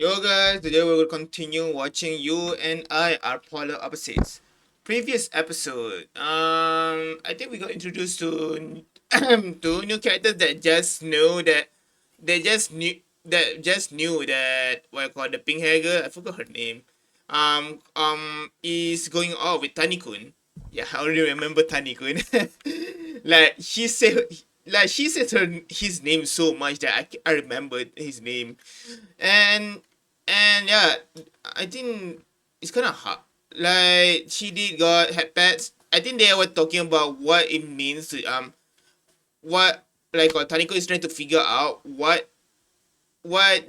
Yo guys, today we will continue watching You and I Are Polar Opposites. Previous episode, I think we got introduced to to new characters that just know that they just knew that what I call the pink hair girl, I forgot her name. Is going off with Tani-kun. Yeah, I already remember Tani-kun. like she said his name so much that I remembered his name, and yeah, I think it's kind of hard. Like she did got had pets. I think they were talking about what it means to what like Taniko is trying to figure out what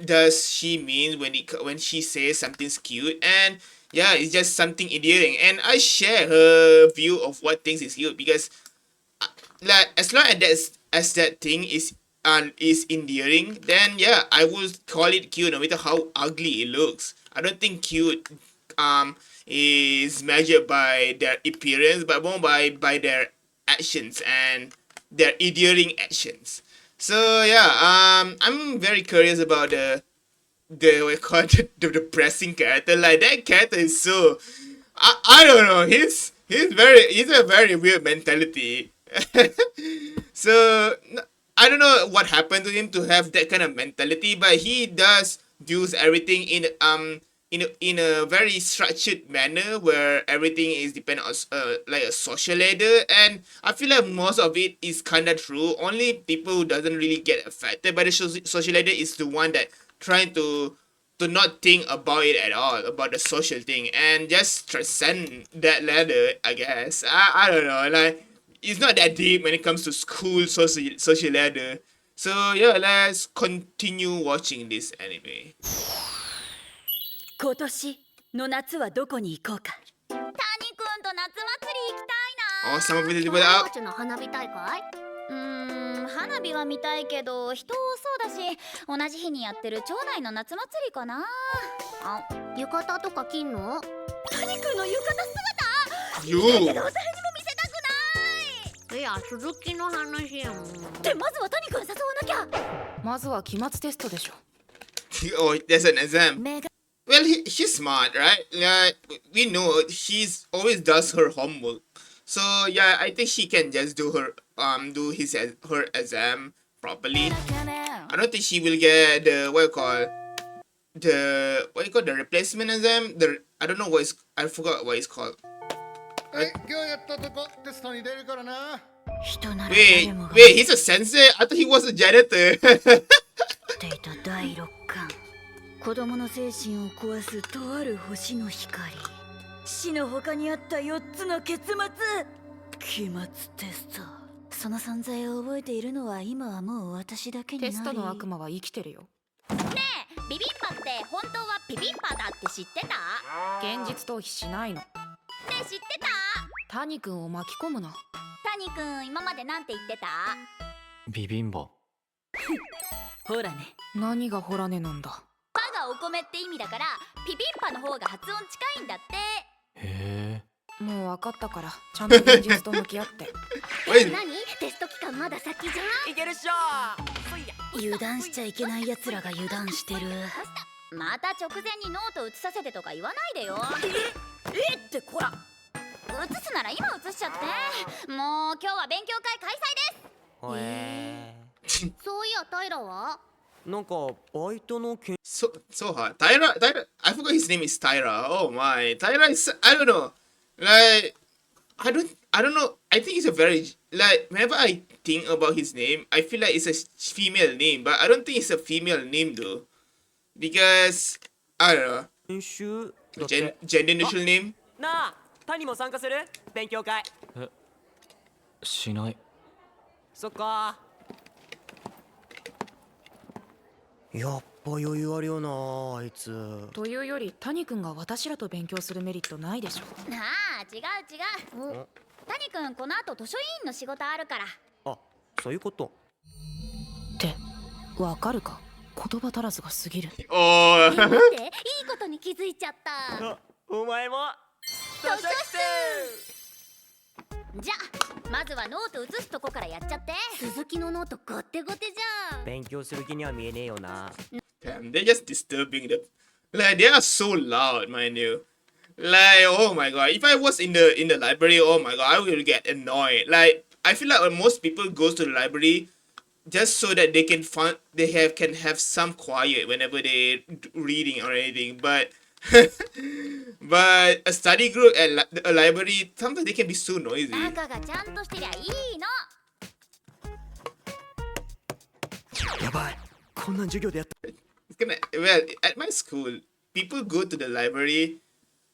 does she mean when she says something's cute, and yeah, it's just something endearing, and I share her view of what things is cute because like as long as that thing is endearing, then yeah, I would call it cute no matter how ugly it looks. I don't think cute um is measured by their appearance but more by their actions and their endearing actions. So yeah, I'm very curious about the what you call it, the depressing character. Like that character is so I don't know. He's a very weird mentality. so I don't know what happened to him to have that kind of mentality, but he does do everything in a very structured manner where everything is dependent on like a social ladder, and I feel like most of it is kind of true. Only people who doesn't really get affected by the social ladder is the one that trying to not think about it at all, about the social thing, and just transcend that ladder, I guess. I don't know, like, it's not that deep when it comes to school social ladder. So, yeah, let's continue watching this anime. 今年の夏はどこに行こうか。谷くんと夏祭り行きたい Oh, な。 some of it 友 went out. 達の花火大会？花火は見たいけど人多そうだし、同じ日にやってる町内の夏祭りかな。あ、浴衣とか着んの？谷くんの浴衣姿。You. だけど誰にも見せたくない。いや、続きの話やもん。で、まずは谷くん誘わなきゃ。まずは期末テストでしょ。Oh, there's an exam. 目が Well, she's smart, right? Like, we know she's always does her homework. So yeah, I think she can just do her exam properly. I don't think she will get the the replacement exam. I don't know I forgot what it's called. はい、今日やったとこテストに出るからな。人なら Wait, 誰もが wait, he's a sensei? I thought he was a janitor. ていた第六感。子供の精神を壊すとある星の光。死の他にあった4つの結末。期末テスト。その存在を覚えているのは今はもう私だけになり。テストの悪魔は生きてるよ。ねえ、ビビンパって本当はピピンパだって知ってた？現実逃避しないの。ねえ、知ってた？谷くんを巻き込むな。谷くん今までなんて言ってた？ビビンバ。ほらね。何がほらねなんだ。パがお米って意味だからピピンパの方が発音近いんだって。へえ。もう分かったからちゃんと現実と向き合って。Wait, 何？テスト期間まだ先じゃん。いけるっしょー。油断しちゃいけない奴らが油断してる。また直前にノート写させてとか言わないでよ。えってこら。写すなら今写しちゃって。もう今日は勉強会開催です。へえ。そういやタイラは？なんかバイトのけん so hard. Tyra, I forgot his name is Tyra. Oh my, Tyra is, I don't know. Like, I don't know. I think it's a very, like, whenever I think about his name, I feel like it's a female name, but I don't think it's a female name though. Because, I don't know. 研修だって Gender neutral name? なあ、谷も参加する？勉強会。しない。そっか。やっぱ余裕あるよな、あいつ。というより谷くんが私らと勉強するメリットないでしょ。ああ、違う。谷くんこの後図書委員の仕事あるから。あ、そういうこと。ってわかるか。言葉足らずが過ぎる。Oh, 待って、いいことに気づいちゃった。あ、お前も。図書室。じゃあまずはノート写すとこからやっちゃって。鈴木のノートゴテゴテじゃん。勉強する気には見えねえよな。 Damn, they're just disturbing the. Like they are so loud, mind you. Like oh my god, if I was in the library, oh my god, I will get annoyed. Like I feel like when most people goes to the library just so that they can can have some quiet whenever they reading or anything. But but a study group at a library sometimes they can be so noisy. 中がちゃんとしてりゃいいの。やばい、こんなん授業でやった。 It's gonna well at my school people go to the library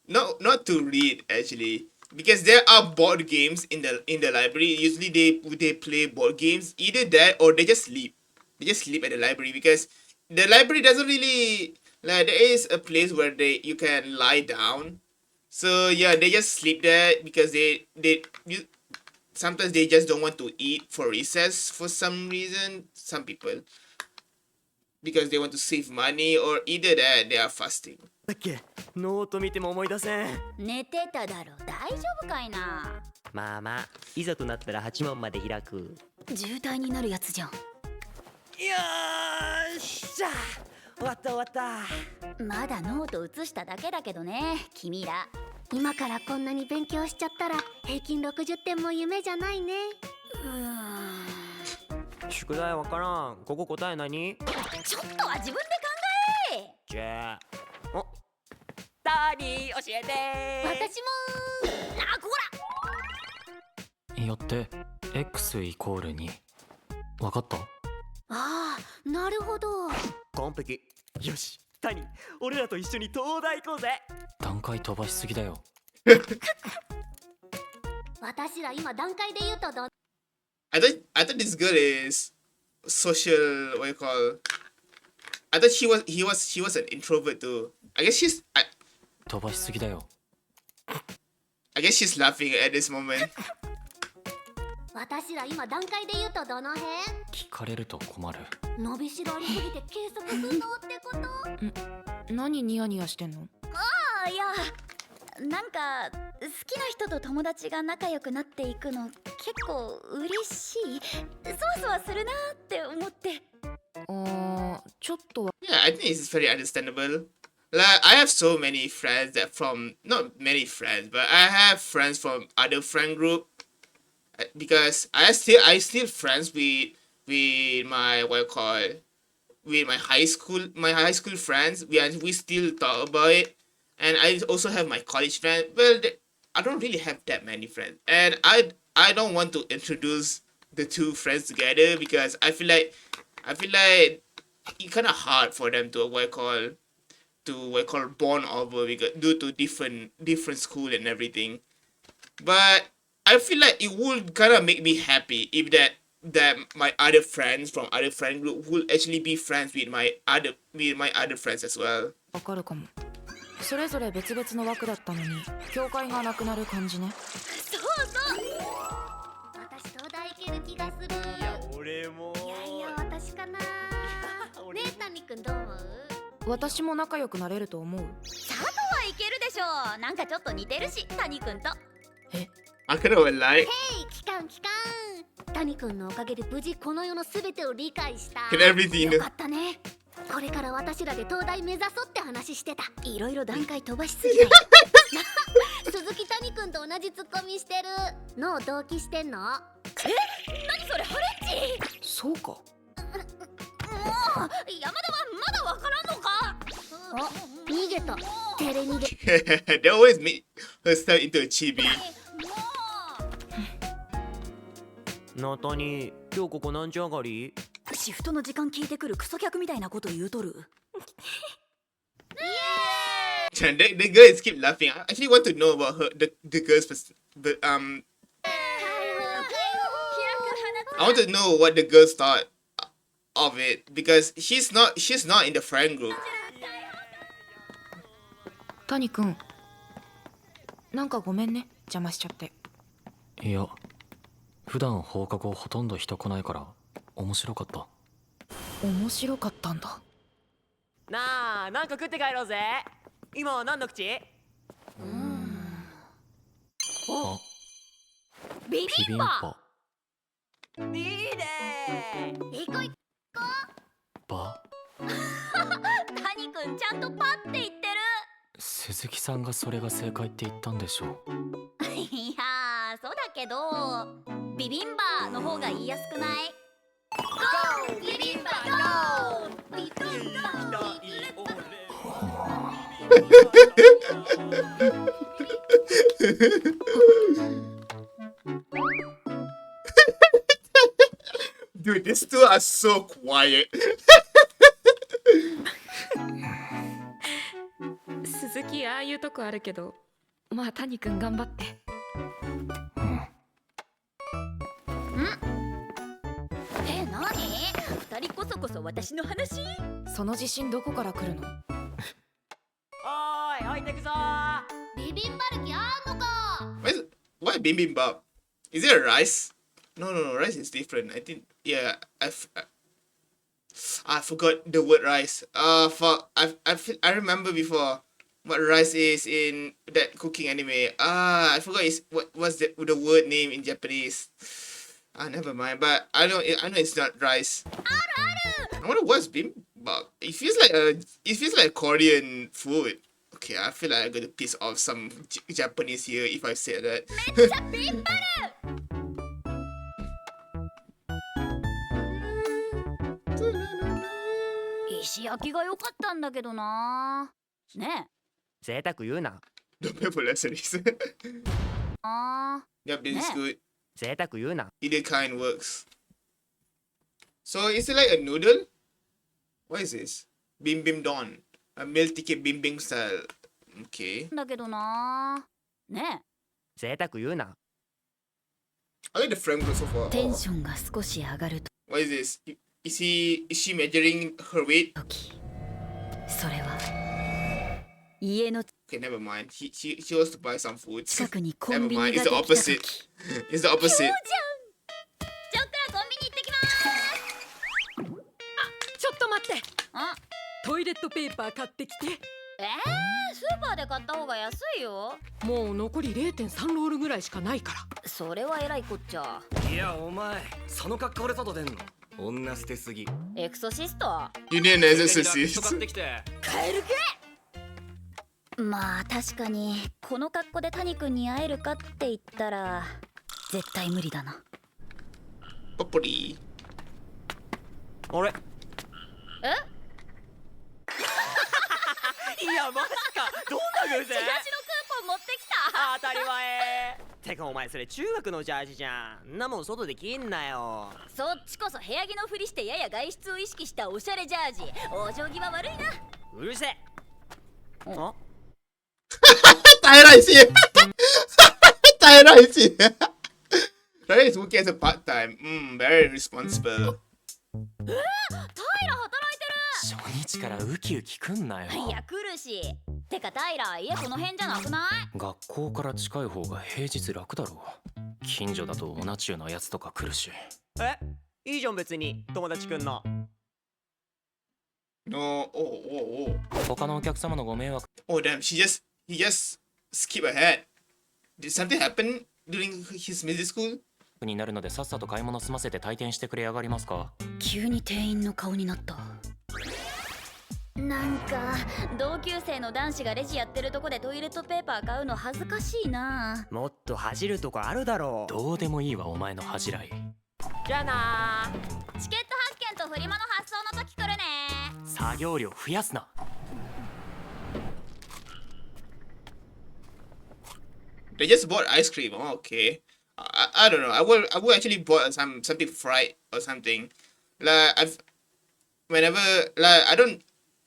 not to read actually because there are board games in the library. Usually they play board games, either that or they just sleep at the library because the library doesn't really like there is a place where you can lie down. So yeah, they just sleep there because sometimes they just don't want to eat for recess for some reason. Some people because they want to save money or either that they are fasting. だっけ、ノート見ても思い出せん。寝てただろ。大丈夫かいな。まあまあ、いざとなったら8問まで開く。渋滞になるやつじゃん。よーしゃ、終わった終わった。まだノート写しただけだけどね、君ら。今からこんなに勉強しちゃったら平均60点も夢じゃないね。宿題わからん。ここ答え何？ちょっとは自分で考え。じゃあ、お、タニー教えて。私もあ、こよって x イコール2。わかった？ああ、なるほど。完璧。よし、タニー、俺らと一緒に東大行こうぜ。段階飛ばしすぎだよ。私ら今段階で言うとど。I thought this girl is social. What you call? I thought he was an introvert too. I guess I 飛ばしすぎだよ。guess she's laughing at this moment. 私ら今段階で言うとどの辺？聞かれると困る。伸びしろありすぎて計測不能ってこと？何ニヤニヤしてんの？あ、いや、なんか好きな人と友達が仲良くなっていくの結構嬉しい。そわそわするなって思って。ちょっとは。 Yeah, I think it's very understandable. Like I have so many friends that from not many friends, but I have friends from other friend group because I still friends with my what you call with my high school friends. We still talk about it, and I also have my college friends. Well, I don't really have that many friends, and I don't want to introduce the two friends together because I feel like it's kind of hard for them to what you call bond over because due to different school and everything. But I feel like it would kind of make me happy if that my other friends from other friend group will actually be friends with my other friends as well. わかるかも。それぞれ別々の枠だったのに境界がなくなる感じね。そうそう。私東大行ける気がする。いや、俺も。いや私かな。ねえ、谷くんどう思う？私も仲良くなれると思う。佐藤はいけるでしょ。なんかちょっと似てるし、谷くんと。I kind of like 期間谷くんのおかげで無事この世のすべてを理解した。 can everything. よかったね。これから私らで東大目指そうって話してた。いろいろ段階飛ばしすぎない。鈴木谷くんと同じツッコミしてる。脳同期してんの？何それ、ハレッチ。そうか。もう山田はまだわからんのか。お、逃げた。テレ逃げ。 They always make herself into a chibi. なあタニー、今日ここ何時上がり？シフトの時間聞いてくるクソ客みたいなこと言うとる。The girls keep laughing. I actually want to know about the girls, but I want to know what the girls thought of it because she's not in the friend group. 谷くん、なんかごめんね、邪魔しちゃって。いや、普段放課後ほとんど人来ないから面白かった。面白かったんだ。なあ、なんか食って帰ろうぜ。今は何の口？あ、ビビビンビンババいいね行こう行バタニくんちゃんとパって言って鈴木さんがそれが正解って言ったんでしょう。るいやーそうだけどビビンバの方が言いやすくない？ゴービビンバゴービビンバDude, these two are so quiet. 鈴木ああいうとこあるけど、まあ谷君頑張って。何？二人こそ私の話？その自信どこから来るの？おーい置いてくぞー。ビビンバルキあんのか。 Why bibimbap? Is it a rice? No, rice is different. I think, yeah, I forgot the word rice. Fuck, I remember before what rice is in that cooking anime. I forgot what's the word name in Japanese. Never mind. But I know it's not rice. I wonder what's bibimbap. It feels like Korean food. Okay, I feel like I'm gonna piss off some Japanese here if I say that. ビンバル石焼きが良かったんだけどな。ね贅沢言うな。 The pepper lesson. あ Yep, this is good. 贅沢言うな。 Either kind works. So is it like a noodle? What is this? Bim Bim Don. A meal ticket Bim Bim style. Okay. だけどな。ね贅沢言うな。 I like the frame so far. テンションが少し上がる What is this? Is she measuring her weight? 時、それは家の Okay, never mind. She wants to buy some food. 近くにコ Never ンビニが mind. で It's き the た opposite. 時。 It's the opposite. ちょっとコンビニ行ってきます。ちょっと待って、あ、トイレットペーパー買ってきて。スーパーで買った方が安いよ。もう残り 0.3 ロールぐらいしかないから。それはえらいこっちゃ。いやお前その格好で外出んの女捨てすぎ。エクソシスト You need an 買っ exorcist. てきて。買えるけ。まあ確かにこの格好で谷君に会えるかって言ったら絶対無理だな。 Popoli. あれ？え？いやマジか。どんな偶然？チラシのクーポン持ってきた。当たり前。てかお前それ中学のジャージじゃん。んなもん外で着んなよ。そっちこそ部屋着のふりしてやや外出を意識したおしゃれジャージ。往生際悪いな。うるせえ。あ？ Tyra is here. Tyra is here. Tyra is working as a part time. Very responsible. タイラ働いて初日からウキウキくんなよ。る。いや来るし。てかタイラ家この辺じゃなくない？学校から近い方が平日楽だろう。近所だとオナチューのやつとか来るし。いいじゃん別に友達くんの。 No. Oh. 他のお客様のご迷惑 Oh damn. He just skip ahead. Did something happen during his middle school? になるのでさっさと買い物済ませて退店してくれやがりますか。急に店員の顔になった。なんか同級生の男子がレジやってるとこでトイレットペーパー買うの恥ずかしいな。もっと恥じるとこあるだろう。どうでもいいわお前の恥じらい。じゃあなチケット発券とフリマの発送の時来るね。作業量増やすな。They just bought ice cream. Oh, okay. I don't know. I will actually bought something fried or something. Like I don't.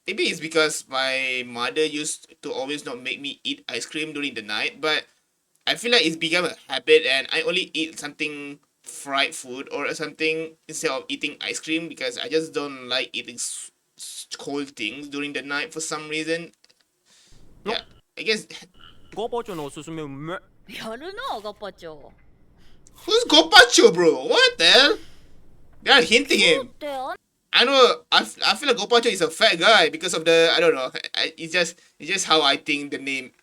Maybe it's because my mother used to always not make me eat ice cream during the night, but I feel like it's become a habit, and I only eat something fried food or something instead of eating ice cream because I just don't like eating cold things during the night for some reason. Yeah, I guess. ゴパチョのおすすめうめ。やるなガパチョ。 Who's Gopacho, bro? What the hell? They are hinting だっ him. てあん I know. I feel like Gopacho is a fat guy because of the. I don't know. It's just how I think the name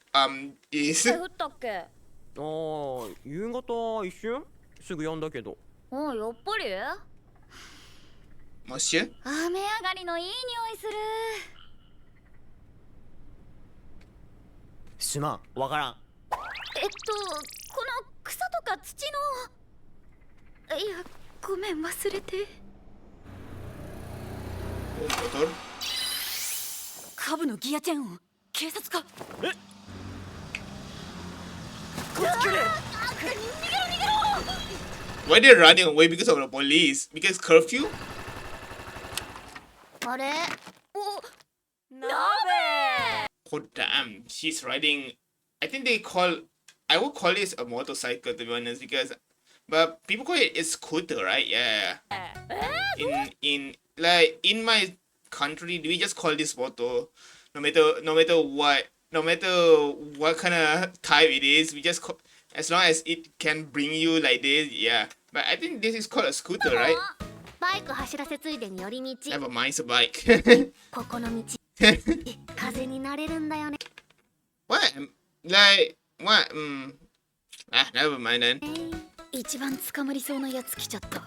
is. た降ったっけ？あ、夕方一瞬すぐ呼んだけど。おやっぱり Monsieur? 雨上がりのいい匂いする。すまん、わからん。この草とか土の、いやごめん忘れて。 Motor? カブのギアチェーンを警察か。え、こっち来る。 Why they running away because of the police? Because curfew? あれ鍋。 Oh damn, she's riding. I think I would call this a motorcycle to be honest, because, but people call it a scooter, right? Yeah. In my country, we just call this motor. No matter what kind of type it is, we just call, as long as it can bring you like this, yeah. But I think this is called a scooter, right? バイク走らせついでに寄り道。 Never mind, it's a bike. ここの道風になれるんだよね。 What? Like what? Never mind then. 一番捕まりそうなやつ来ちゃった。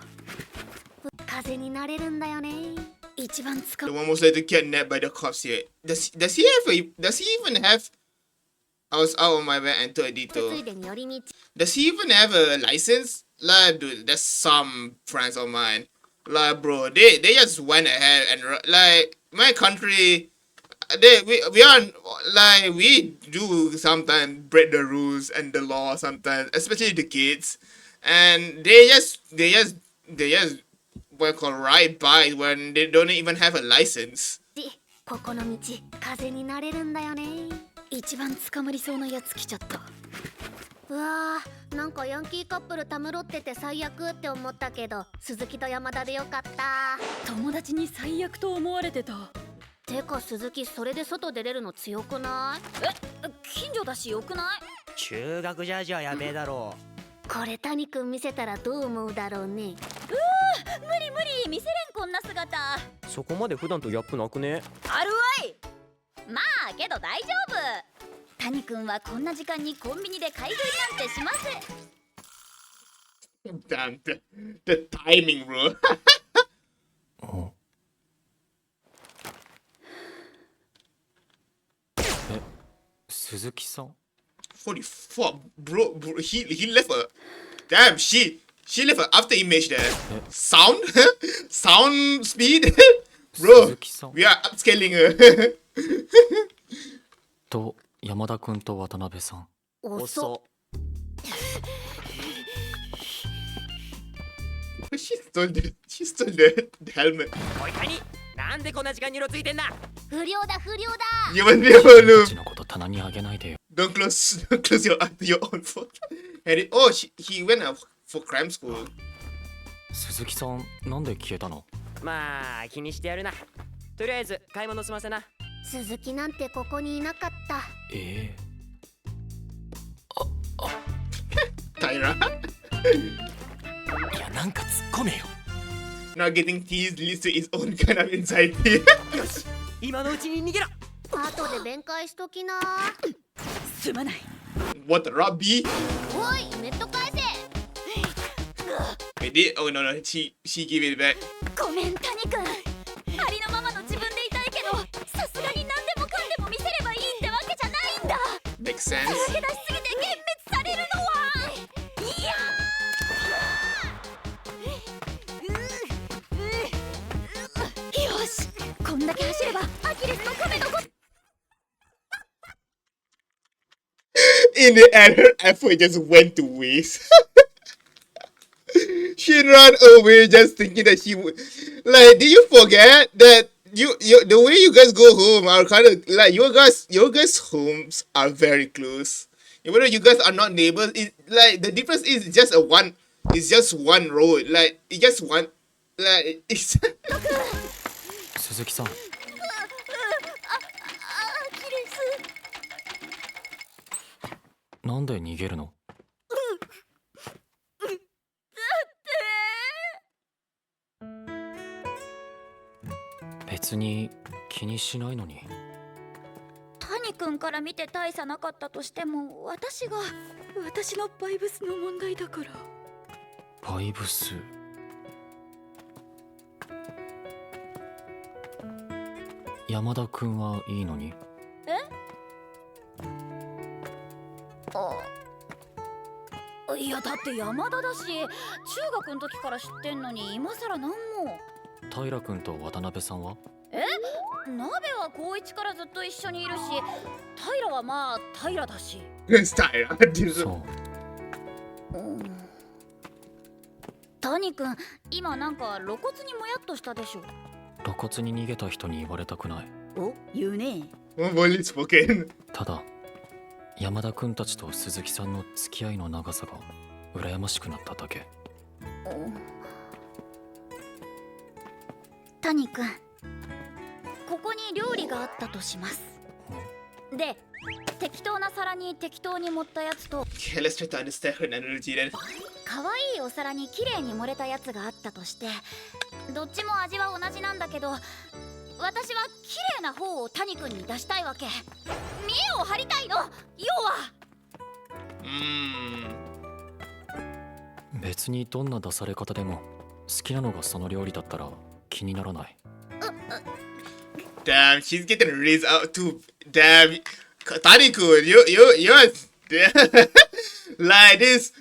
風になれるんだよね。一番捕 The one most likely get nabbed by the cops here. Does he even have? I was out on my way and to a つ detour. いでに寄り道。 Does he even have a license? Like, dude, there's some friends of mine. Like, bro, they just went ahead and like my country. We are like we do sometimes break the rules and the law sometimes, especially the kids, and they just what you call ride by when they don't even have a license. ここの道風になれるんだよね。一番捕まりそうなやつ来ちゃった。うわー、なんかヤンキーカップルたむろってて最悪って思ったけど、鈴木と山田でよかった。友達に最悪と思われてた。てか鈴木それで外出れるの強くない？近所だしよくない？中学ジャージはやべえだろこれ谷くん見せたらどう思うだろうね。無理見せれんこんな姿。う。そこまで普段とギャップなくね？あるわい。まあけど大丈夫。谷くんはこんな時間にコンビニで買い食いなんてしません。 Damn the timing, bro. 鈴木さん 44, bro. He left a. Damn, she left an after image there. Sound, sound speed, bro. 鈴木さん We are upscaling her. と山田君と渡辺さん。遅っ。 She stole the helmet. おいカニ、なんでこんな時間にうろついてんだ。不良だ不良だ。 You must be able う to ちのこと棚にあげないでよ。 don't close your eye to your own fault. And he went for crime school. 鈴木さんなんで消えたの？まあ気にしてやるな。とりあえず買い物済ませな。鈴木なんてここにいなかった。ええ Tyra. いやなんか突っ込めよ。 Not getting teased leads to his own kind of anxiety. よし、今のうちに逃げろ。後で弁解しときな。すまない。 What the Robbie? おいネット返せ。 Wait, did oh no, she gave it back. ごめん谷くん。ありのままの自分でいたいけど、さすがに何でもかんでも見せればいいってわけじゃないんだ。 Makes sense. さらけ出しすぎて幻滅されるのは。いやよし、こんだけ走ればアキレスの亀の In the end, her effort just went to waste. She ran away just thinking that she would. Like, did you forget that you the way you guys go home are kind of like your guys' homes are very close. Even though you guys are not neighbors, it like the difference is just one road. Like it's just one. Like it's. 鈴木さん。アキレス。なんで逃げるの？別に気にしないのに。谷谷君から見て大差なかったとしても、私のバイブスの問題だから。バイブス。山田君はいいのに？いやだって山田だし、中学の時から知ってんのに今さら何も。平君と渡辺さんは？鍋は高一からずっと一緒にいるし、平はまあ平だし。そう。谷君、今なんか露骨にもやっとしたでしょ。露骨に逃げた人に言われたくない。お、言うね。Only spoken. ただ山田君たちと鈴木さんの付き合いの長さが羨ましくなっただけ。谷君、ここに料理があったとします。で、適当な皿に適当に盛ったやつと Okay, let's try to understand her analogy then. 可愛いお皿に綺麗に盛れたやつがあったとして、どっちも味は同じなんだけど、私は綺麗な方を谷君に出したいわけ。見栄を張りたいの、要は。別にどんな出され方でも好きなのがその料理だったら気にならない。Damn, she's getting raised out too. Damn, Taniku, you're like this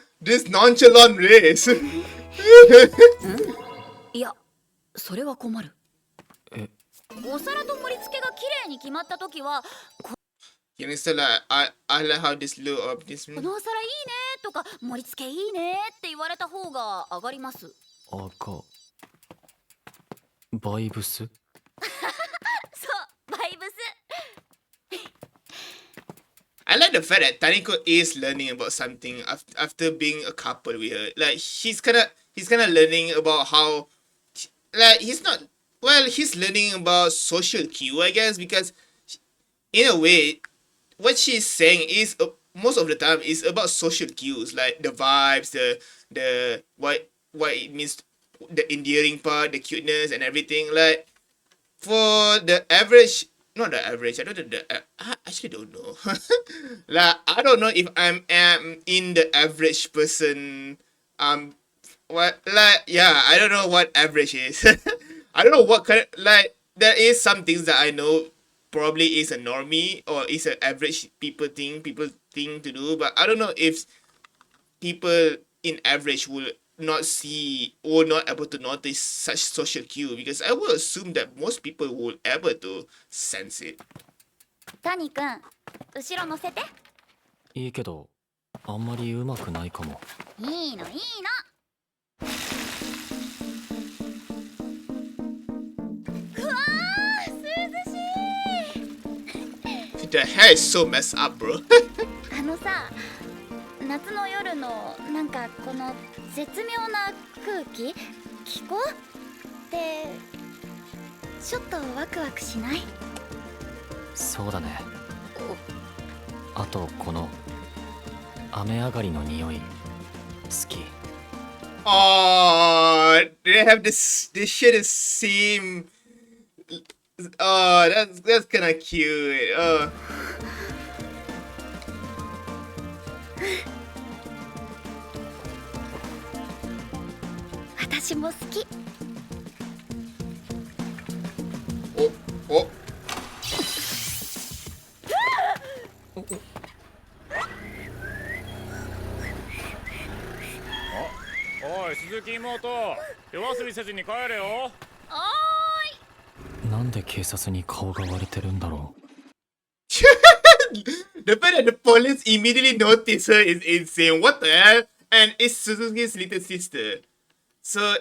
nonchalant race. いや、それは困る。お皿と盛り付けが綺麗に決まったときは、You know, so like, I like how this look of this. このお皿いいねとか盛り付けいいねって言われた方が上がります。バイブス？そう、バイブス。I like the fact that Taniko is learning about something after being a couple with her. Like he's kind of learning about how, like he's learning about social cue, I guess, because in a way, what she's saying is most of the time is about social cues, like the vibes, the what it means, the endearing part, the cuteness and everything. Like for the average. Not the average. I actually don't know. Like I don't know if I'm in the average person. What like yeah. I don't know what average is. I don't know what kind of, like there is some things that I know probably is a normie or is an average people thing to do. But I don't know if people in average will not see or not able to notice such social cue, because I would assume that most people will able to sense it. 谷君、後ろ乗せて。いいけどあんまりうまくないかも。いいの。うわー、涼しい。 The hair is so messed up, bro. さ、夏の夜のなんかこの絶妙な空気、気候ってちょっとワクワクしない？そうだね。あとこの雨上がりの匂い好き。Oh, they have this shit is seem. Oh, that's kind of cute. Oh. 私も好き。お。おい鈴木妹、夜遊びせずに帰れよ。なんで警察に顔が割れてるんだろう。The fact that the police immediately notice her is insane. What the hell? And it's Suzuki's little sister. So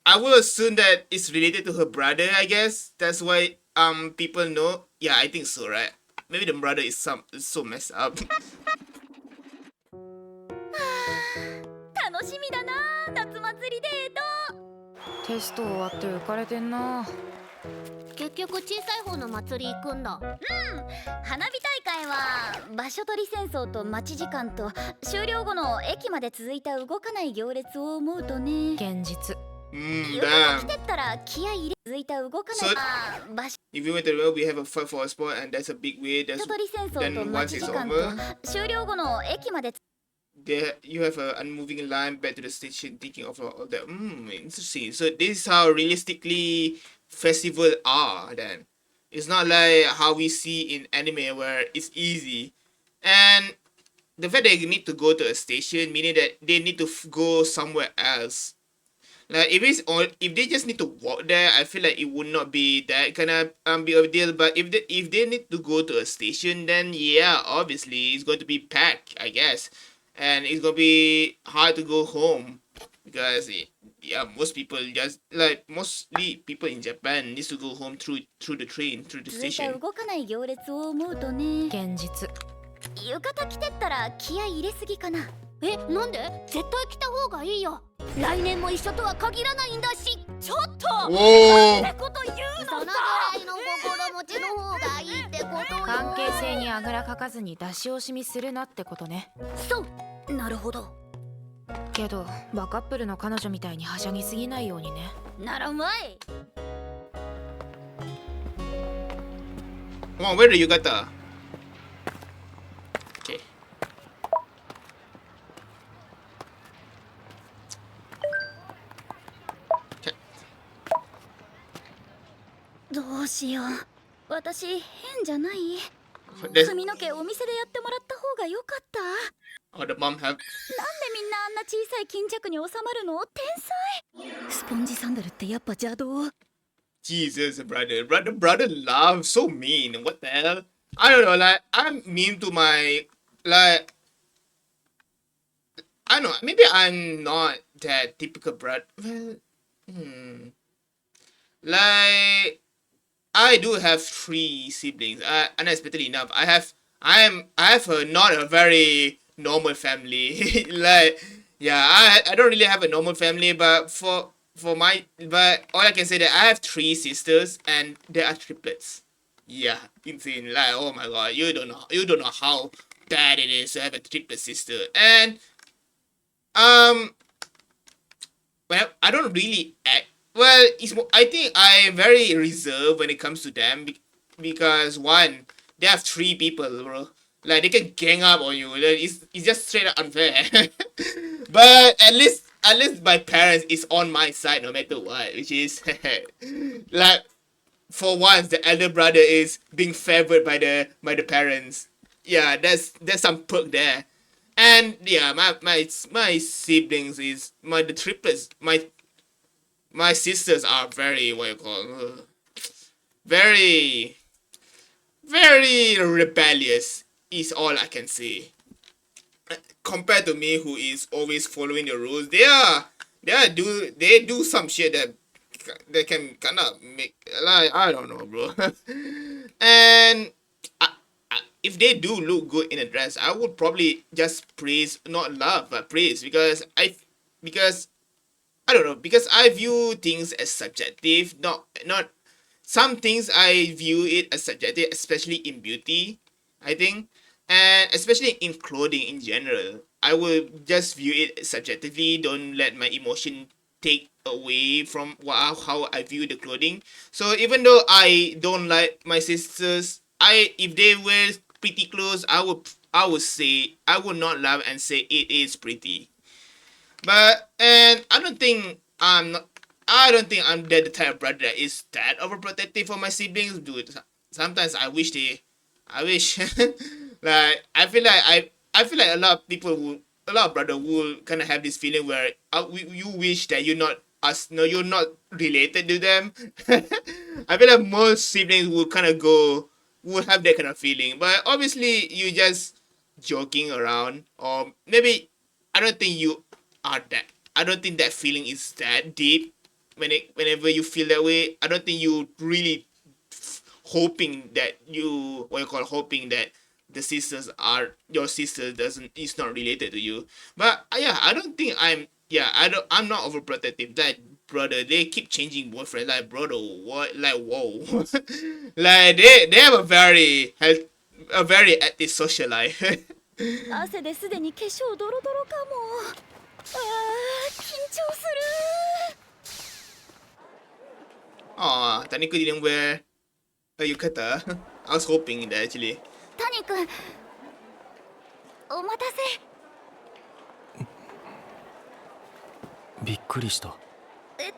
I will assume that it's related to her brother, I guess. That's why people know. Yeah, I think so, right? Maybe the brother is so messed up. 楽しみだな、夏祭りデート。テスト終わって浮かれてんな。結局小さい方の祭り行くんだ。花火大会は場所取り戦争と待ち時間と終了後の駅まで続いた動かない行列を思うとね。現実。Damn. てったら気合い入れ続いた動かない So- 場所 If you went to the world, we have a fight for a spot, and that's a big way. That's 取り戦争と then 待 once ち it's 時間 over, と終了後の駅まで there you have a unmoving line back to the station, thinking of all that. Interesting. So this is how realistically festival are. Then it's not like how we see in anime where it's easy, and the fact that you need to go to a station, meaning that they need to go somewhere else. Like if they just need to walk there, I feel like it would not be that kind of big of a deal. But if they need to go to a station, then yeah, obviously it's going to be packed, I guess, and it's gonna be hard to go home because yeah, most people just like mostly people in Japan needs to go home through the train through the 続いた station. 動かない行列を思うとね現実。浴衣着てったら気合い入れすぎかなえ、なんで絶対着た方がいいよ来年も一緒とは限らないんだしちょっと Whoa! ってこと言うのそのぐらいの心持ちの方がいいってことよ関係性にあぐらかかずに出し惜しみするなってことね。そうなるほどけどバカップルの彼女みたいにはしゃぎすぎないようにね。ならうまい Come on, where do you got the? Okay. どうしよう私変じゃない There's, 髪の毛お店でやってもらった方が良かったなん oh, the mom have. でみんなあんな小さい巾着に収まるの天才スポンジサンダルってやっぱ邪道 Jesus, brother, love so mean. What the hell? I don't know. Like I'm mean to my like. I don't know. Maybe I'm not that typical brother. Well, like I do have 3 siblings. Unexpectedly enough, I have a not a very normal family. Like yeah, I don't really have a normal family, but but all I can say that I have 3 sisters and they are triplets. Yeah, insane. Like oh my god, you don't know how bad it is to have a triplet sister. And well, I don't really act. Well, I think I am very reserved when it comes to them because one, they have 3 people, bro. Like they can gang up on you. Like, it's just straight up unfair. But at least my parents is on my side no matter what, which is like for once the elder brother is being favored by the parents. Yeah, that's some perk there. And yeah, my siblings is the triplets. My sisters are very what you call very rebellious. Is all I can say. Compared to me, who is always following the rules, they do some shit that they can kind of make like I don't know, bro. And if they do look good in a dress, I would probably just praise, not love, but praise because I don't know, because I view things as subjective. Not some things I view it as subjective, especially in beauty, I think, and especially in clothing in general. I will just view it subjectively. Don't let my emotion take away from how I view the clothing. So even though I don't like my sisters, if they wear pretty clothes, I would not love and say it is pretty. But and I don't think I'm the type of brother that is that overprotective for my siblings, dude. Sometimes I wish like I feel like a lot of brother will kind of have this feeling where you wish that you're not related to them. I feel like most siblings would have that kind of feeling, but obviously you just joking around, or maybe I don't think you are that. I don't think that feeling is that deep. Whenever you feel that way, I don't think you really hoping that the sisters are your sister is not related to you. But yeah, I don't think I'm not overprotective. That brother, they keep changing boyfriend. Like brother, what? Like whoa, like they have a very active social life. 汗ですでに化粧ドロドロかも緊張する Aw, Taniko didn't wear a yukata. I was hoping that actually. 谷君お待たせ。びっくりした。変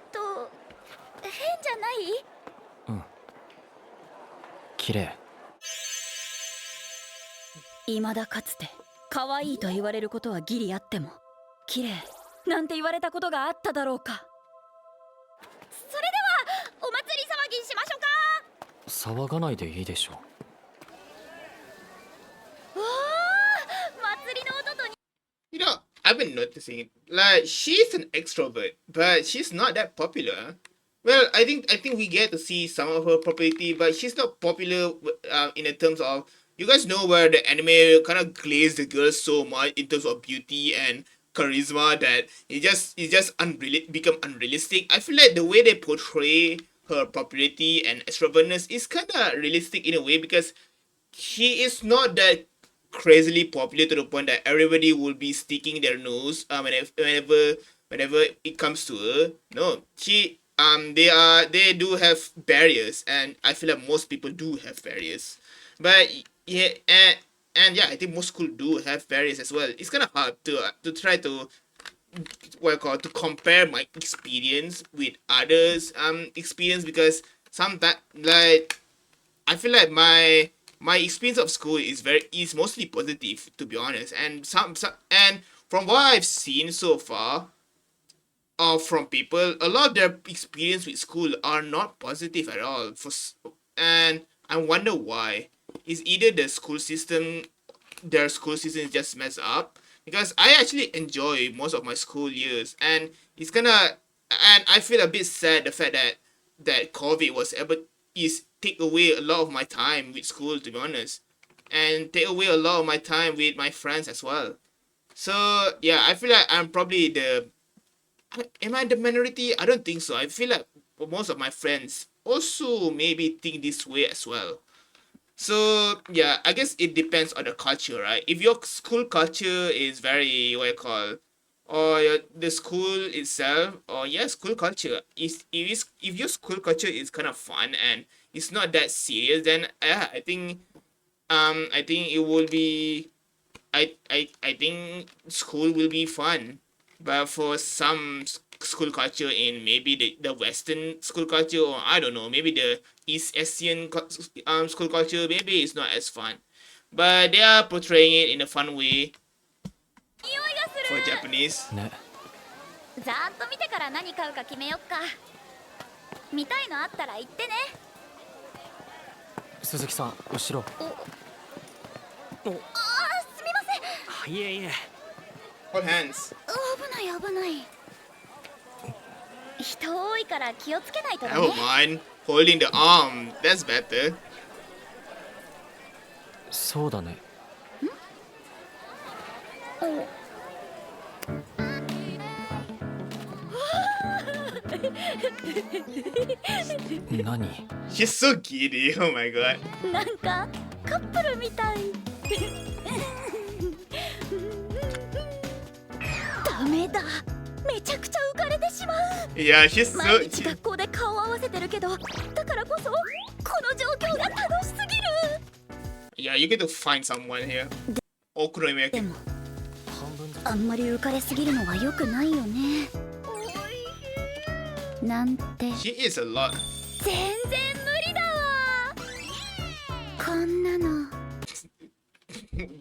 じゃない？綺麗。未だかつて可愛いと言われることはギリあっても、綺麗なんて言われたことがあっただろうか。それではお祭り騒ぎしましょうか。騒がないでいいでしょ。おお、祭りの音と You know, I've been noticing like she's an extrovert, but she's not that popular. Well, I think we get to see some of her popularity, but she's not popular in the terms of, you guys know where the anime kind of glazed the girls so much in terms of beauty and charisma that it just become unrealistic. I feel like the way they portray her popularity and extrovertness is kind of realistic in a way, because she is not that crazily popular to the point that everybody will be sticking their nose whenever it comes to her. No, they do have barriers, and I feel like most people do have barriers. But yeah, and yeah, I think most schools do have barriers as well. It's kind of hard to try to to compare my experience with others experience, because sometimes like I feel like my experience of school is mostly positive, to be honest, and and from what I've seen so far from people, a lot of their experience with school are not positive at all. And I wonder why. Is either their school system is just messed up, because I actually enjoy most of my school years, and I feel a bit sad the fact that COVID was able is take away a lot of my time with school, to be honest, and take away a lot of my time with my friends as well. So yeah, I feel like I'm probably am I the minority? I don't think so. I feel like most of my friends also maybe think this way as well. So yeah, I guess it depends on the culture, right? If your school culture is very or the school itself, or yeah, school culture if your school culture is kind of fun and it's not that serious, then yeah, I think it will be I think school will be fun. But for some school culture in maybe the Western school culture, or I don't know, maybe the East Asian school culture, maybe it's not as fun. But they are portraying it in a fun way for Japanese. ね。ざーっと見てから何買うか決めよっか。見たいのあったら言ってね。鈴木さん、後ろ。あー、すみません。いえいえ。Hold hands. 危ない危ない。人多いから気をつけないとね。Never mind. Holding the arm. That's better. そうだね。何？ She's so giddy. Oh my god. なんかカップルみたい。ダメだ。めちゃくちゃ浮かれてしまう。Yeah, she's so. 毎日学校で顔を合わせてるけど、だからこそこの状況が楽しすぎる。Yeah, you get to find someone here. でもあんまり浮かれすぎるのは良くないよね。なんて。 She is a lot. 全然無理だわ。こんなの。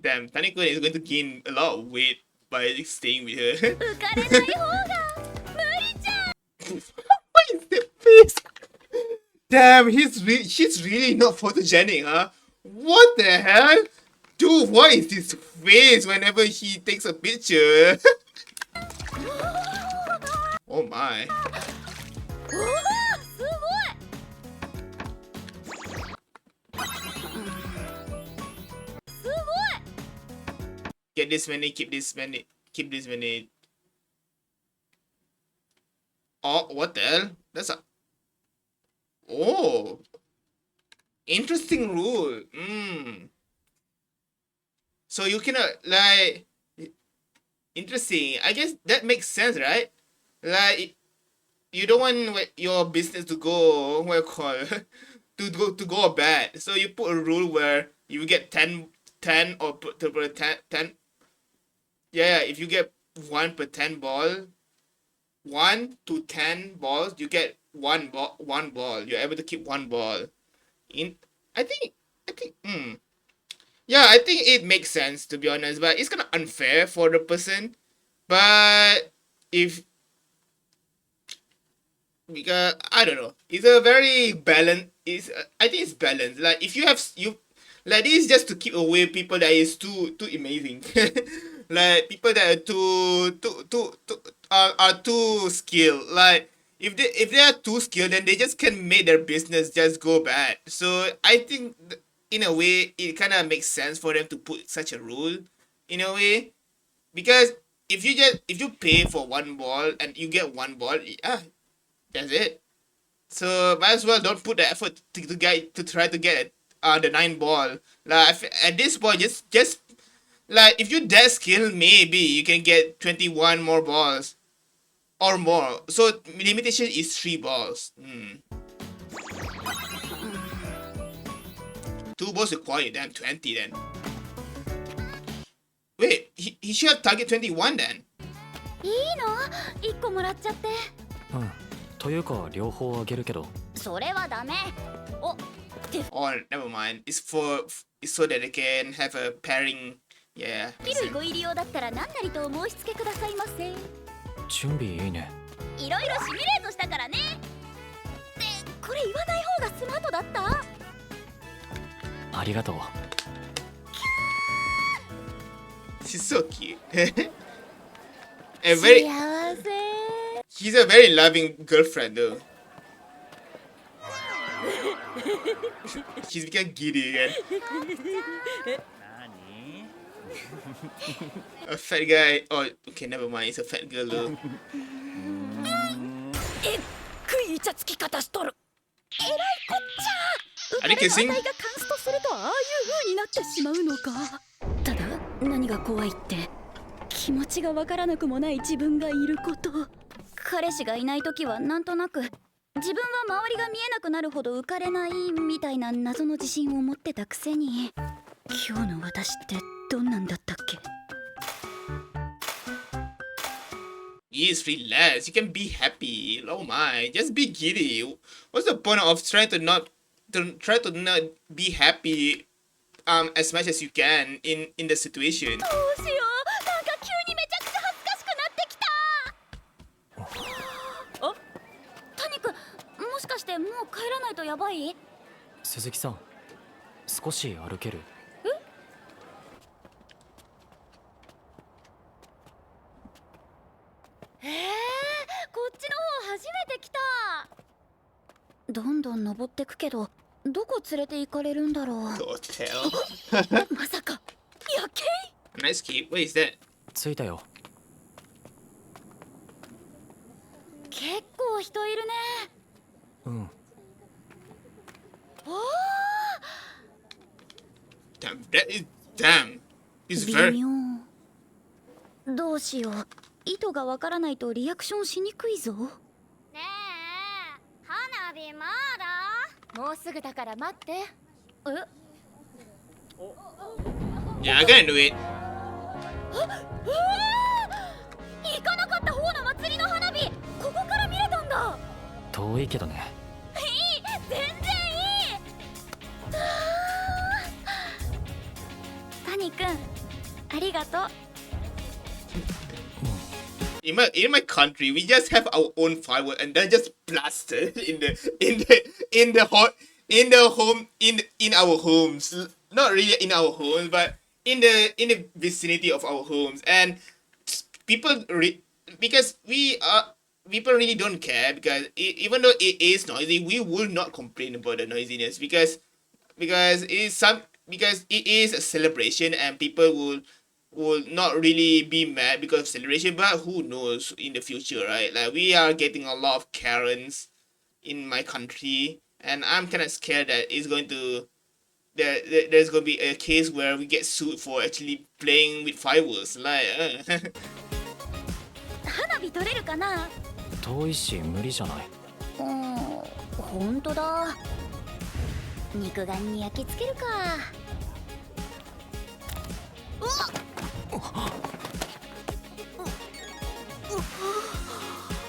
Damn, Tanikun is going to gain a lot of weight by staying with her. 浮かれない方が無理じゃん。 What is that face? Damn, she's really not photogenic, huh? What the hell? Dude, what is this face whenever he takes a picture? Oh my. おお、すごい。すごい。 Get this many, keep this many, keep this many. Oh, what the hell? That's a. Oh. Interesting rule. So you cannot, like. Interesting. I guess that makes sense, right? Like, you don't want your business to go what you call to go bad. So you put a rule where you get 10 or put 10. Yeah, if you get 1 per 10 ball, 1 to 10 balls, you get one ball. You're able to keep one ball. I think yeah, I think it makes sense, to be honest, but it's kind of unfair for the person. But if because I don't know, it's a very balanced. I think it's balanced. Like if you have like this is just to keep away people that is too amazing, like people that are are too skilled. Like if they are too skilled, then they just can make their business just go bad. So I think in a way it kind of makes sense for them to put such a rule, in a way, because if you pay for one ball and you get one ball, yeah, that's it. So might as well don't put the effort to try to get the 9 ball. Like at this point, just like if you're that skilled, maybe you can get 21 more balls or more. So limitation is 3 balls. 2 balls required. Damn, 20 then. Wait, he should have target 21 then. いいの1個もらっちゃって。うん。というか両方あげるけど。それはダメ。お、Oh, never mind. It's so that they can have a pairing. Yeah. 衣類ご入り用だったら何なりとお申し付けくださいませ。準備いいね。いろいろシミュレートしたからね。で、これ言わない方がスマートだった？ありがとう。She's so cute. She's a very loving girlfriend though. She's become giddy again. A fat guy. Oh, okay, never mind. It's a fat girl though. えっくいイチャつき方しとる。えらいこっちゃ。 Are they kissing? がカンストするとああいう風になってしまうのか。ただ何が怖いって気持ちがわからなくもない自分がいること。彼氏がいない時はなんとなく自分は周りが見えなくなるほど浮かれないみたいな謎の自信を持ってたくせに、今日の私ってどんなんだったっけ。Yes, relax. You can be happy. Oh my, just be giddy. What's the point of trying to not be happy as much as you can in the situation? どうしよう。なんか急にめちゃくちゃ恥ずかしくなってきた。あ、タニ君、もしかしてもう帰らないとやばい？鈴木さん、少し歩ける？こっちの方初めて来た。どんどん登ってくけど、どこ連れて行かれるんだろう。Don't tell. まさか夜景？ Nice keep. What is that? 着いたよ。結構人いるね。うん。おお。Damn. It's very. 微妙。どうしよう。意図がわからないとリアクションしにくいぞ。ねえ、花火まだ？もうすぐだから待って。えYeah, I can do it. 行かなかった方の祭りの花火、ここから見れたんだ。遠いけどね。いい、全然いい。タニ君、ありがとう。In my country, we just have our own firework and then just blast it in our homes. Not really in our homes, but in the vicinity of our homes. And people because people really don't care, because even though it is noisy, we will not complain about the noisiness because it is a celebration and people will not really be mad because of celebration, but who knows in the future, right? Like we are getting a lot of Karens in my country, and I'm kind of scared that it's going to there's going to be a case where we get sued for actually playing with fireworks. Like 花火取れるかな？遠いし無理じゃない。本当だ。肉眼に焼き付けるか。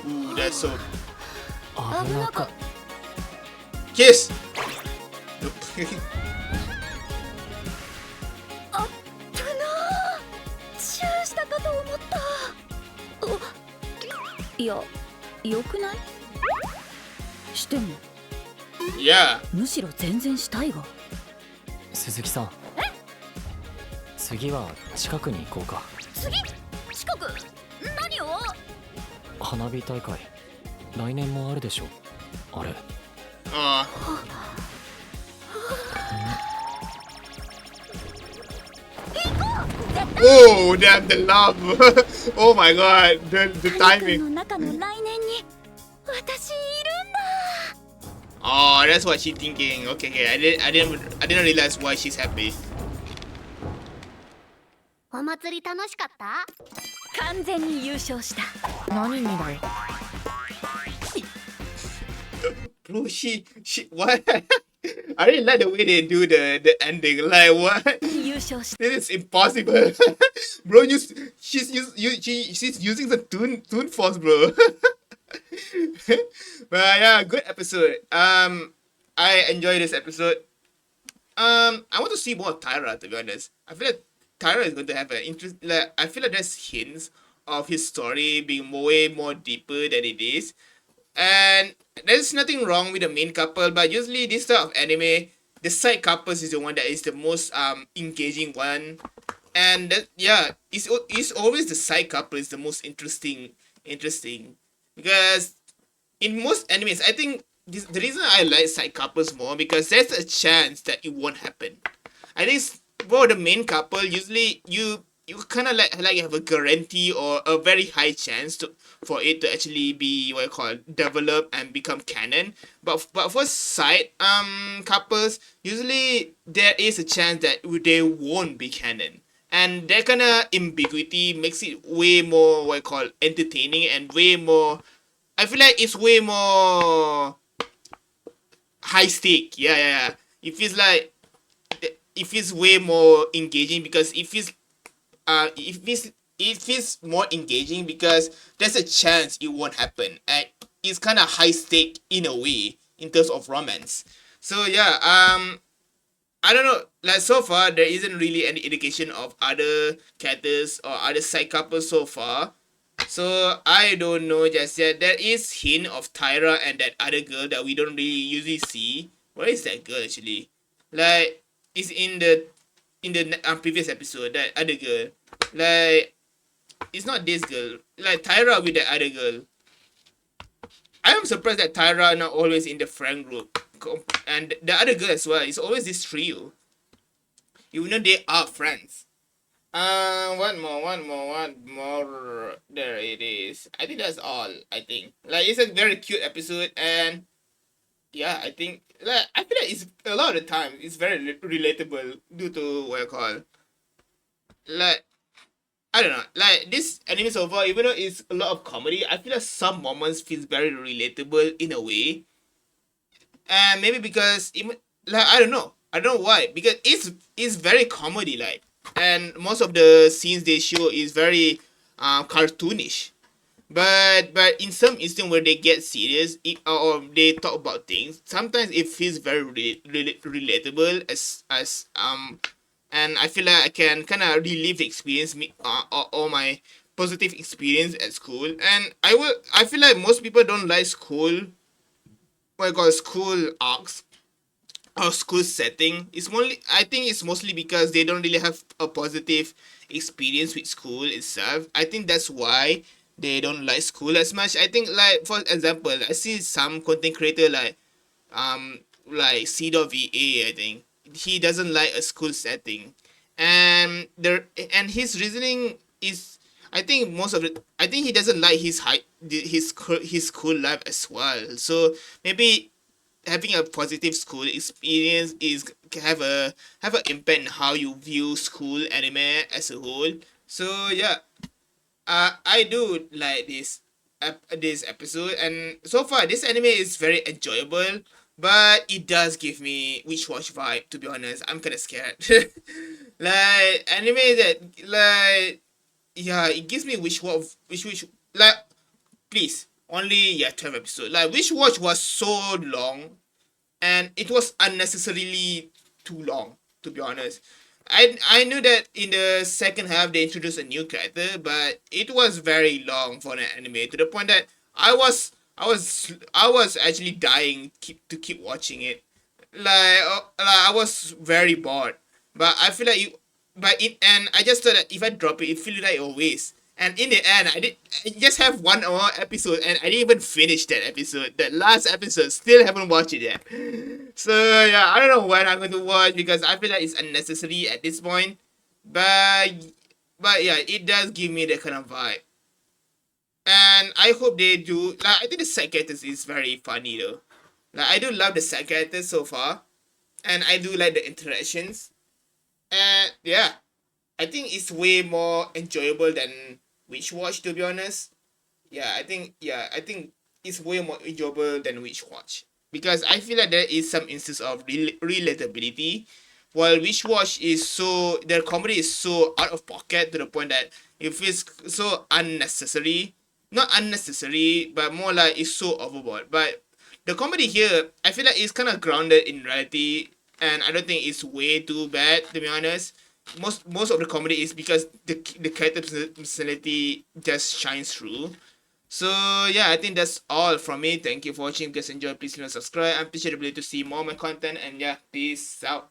Ooh, that's so. 危なかっ Kiss! Nope. あっぶなー。チューしたかと思った。いや、よくない？しても Yeah. むしろ全然したいが。鈴木さん、次は近くに行こうか。次？近く？何を？花火大会来年もあるでしょ。あれ Oh, damn the love. Oh my god, the ハニ君 timing. の中の来年に私いるんだ。 Oh, that's what she's thinking. Okay, okay. I didn't realize why she's happy. お祭り楽しかった？完全に優勝した。何にだよ。 Bro, she what? I really like the way they do the ending. Like what? 優勝した。 This is impossible. Bro, she's using the tune force, bro. But yeah, good episode. I enjoy this episode. I want to see more of Tyra, to be honest. I feel like Tyra is going to have an interest. Like, I feel like there's hints of his story being way more deeper than it is. And there's nothing wrong with the main couple, but usually this type of anime, the side couples is the one that is the most engaging one. And that, yeah, it's always the side couple is the most interesting because in most animes, I think the reason I like side couples more because there's a chance that it won't happen. I think for the main couple, usually you kind of like have a guarantee or a very high chance for it to actually be what you call develop and become canon. But for side couples, usually there is a chance that they won't be canon. And that kind of ambiguity makes it way more what you call entertaining and way more. I feel like it's way more high stake. Yeah. It feels like it feels way more engaging because it feels more engaging because there's a chance it won't happen and it's kind of high stake in a way in terms of romance. So yeah, I don't know, like so far there isn't really any indication of other characters or other side couples so far, so I don't know just yet. There is hint of Tyra and that other girl that we don't really usually see. Where is that girl actually? Like it's in the previous episode, that other girl. Like it's not this girl. Like Tyra with that other girl. I am surprised that Tyra not always in the friend group. And the other girl as well. It's always this trio. Even though they are friends. One more. There it is. I think that's all. I think like it's a very cute episode, and yeah, I think like I feel like it's a lot of the time it's very relatable due to what I call like I don't know, like this anime so far, even though it's a lot of comedy, I feel like some moments feels very relatable in a way. And maybe because even like I don't know why, because it's very comedy like, and most of the scenes they show is very cartoonish. But in some instance where they get serious or they talk about things, sometimes it feels very relatable as and I feel like I can kind of relive the experience or my positive experience at school. And I feel like most people don't like school, what I call school arcs or school setting. I think it's mostly because they don't really have a positive experience with school itself. I think that's why they don't like school as much. I think like for example, I see some content creator like C.VA, I think he doesn't like a school setting, and his reasoning is I think he doesn't like his school life as well. So maybe having a positive school experience is have an impact on how you view school anime as a whole. So yeah, I do like this this episode, and so far this anime is very enjoyable, but it does give me Witch Watch vibe. To be honest, I'm kind of scared. Like anime that like yeah, it gives me Witch Watch. Which like please only 12 episodes. Like Witch Watch was so long, and it was unnecessarily too long. To be honest, I knew that in the second half they introduced a new character, but it was very long for an anime to the point that I was actually dying to keep watching it. Like I was very bored, but I feel like and I just thought that if I drop it, it feels like a waste. And in the end, I just have one more episode, and I didn't even finish that episode. That last episode, still haven't watched it yet. So yeah, I don't know when I'm going to watch because I feel like it's unnecessary at this point. But yeah, it does give me that kind of vibe, and I hope they do. Like I think the side characters is very funny though. Like I do love the side characters so far, and I do like the interactions. And yeah, I think it's way more enjoyable than Witch Watch, to be honest. I think it's way more enjoyable than Witch Watch because I feel like there is some instance of relatability, while Witch Watch is so their comedy is so out of pocket to the point that it feels so unnecessary. Not unnecessary, but more like it's so overboard. But the comedy here, I feel like it's kind of grounded in reality, and I don't think it's way too bad, to be honest. Most of the comedy is because the character personality just shines through. So yeah, I think that's all from me. Thank you for watching. If you guys enjoyed, please subscribe. I'm appreciate the ability to see more of my content, and yeah, peace out.